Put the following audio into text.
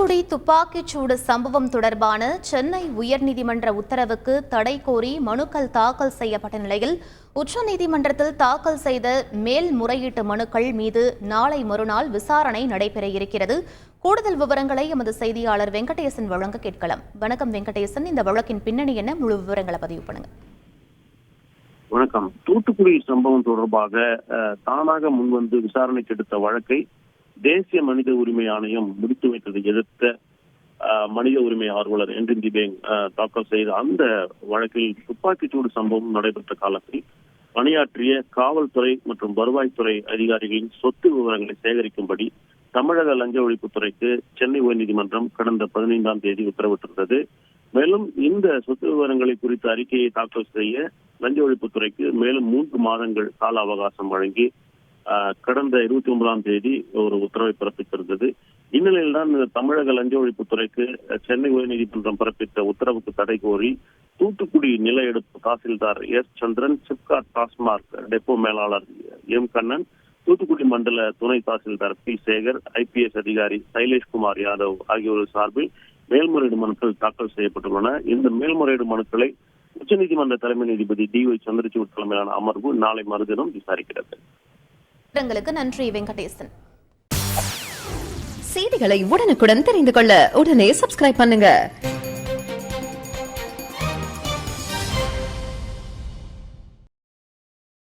தூத்துக்குடி துப்பாக்கிச்சூடு சம்பவம் தொடர்பான சென்னை உயர்நீதிமன்ற உத்தரவுக்கு தடை கோரி மனுக்கள் தாக்கல் செய்யப்பட்ட நிலையில் உச்சநீதிமன்றத்தில் தாக்கல் செய்த மேல்முறையீட்டு மனுக்கள் மீது நாளை மறுநாள் விசாரணை நடைபெற இருக்கிறது. கூடுதல் விவரங்களை எமது செய்தியாளர் வெங்கடேசன் வழங்க கேட்கலாம். வணக்கம் வெங்கடேசன், இந்த வழக்கின் பின்னணி என்ன, முழு விவரங்களை பதிவு பண்ணுங்க. வணக்கம். தூத்துக்குடி சம்பவம் தொடர்பாக தானாக முன்வந்து விசாரணைக்கு எடுத்த வழக்கை தேசிய மனித உரிமை ஆணையம் முடித்து வைத்ததை எதிர்த்த மனித உரிமை ஆர்வலர் என்ரின் திபேங் தாக்கல் செய்த அந்த வழக்கில் துப்பாக்கிச்சூடு சம்பவம் நடைபெற்ற காலத்தில் பணியாற்றிய காவல்துறை மற்றும் வருவாய்த்துறை அதிகாரிகளின் சொத்து விவரங்களை சேகரிக்கும்படி தமிழக லஞ்ச ஒழிப்புத்துறைக்கு சென்னை உயர்நீதிமன்றம் கடந்த 15ஆம் தேதி உத்தரவிட்டிருந்தது. மேலும் இந்த சொத்து விவரங்களை குறித்த அறிக்கையை தாக்கல் செய்ய லஞ்ச ஒழிப்புத்துறைக்கு மேலும் 3 மாதங்கள் கால அவகாசம் வழங்கி கடந்த 29ஆம் தேதி ஒரு உத்தரவை பிறப்பித்திருந்தது. இந்நிலையில்தான் தமிழக லஞ்ச ஒழிப்புத்துறைக்கு சென்னை உயர்நீதிமன்றம் பிறப்பித்த உத்தரவுக்கு தடை கோரி தூத்துக்குடி நில எடுப்பு தாசில்தார் எஸ் சந்திரன், சிப்காட் டாஸ்மார்க் டெப்போ மேலாளர் எம் கண்ணன், தூத்துக்குடி மண்டல துணை தாசில்தார் பி சேகர், ஐபிஎஸ் அதிகாரி சைலேஷ்குமார் யாதவ் ஆகியோர் சார்பில் மேல்முறையீடு மனுக்கள் தாக்கல் செய்யப்பட்டுள்ளன. இந்த மேல்முறையீடு மனுக்களை உச்சநீதிமன்ற தலைமை நீதிபதி டி.ஒய். சந்திரசூட் தலைமையிலான அமர்வு நாளை மறுதினம் விசாரிக்கிறது. நன்றி வெங்கடேசன். செய்திகளை உடனுக்குடன் தெரிந்து கொள்ள உடனே சப்ஸ்கிரைப் பண்ணுங்க.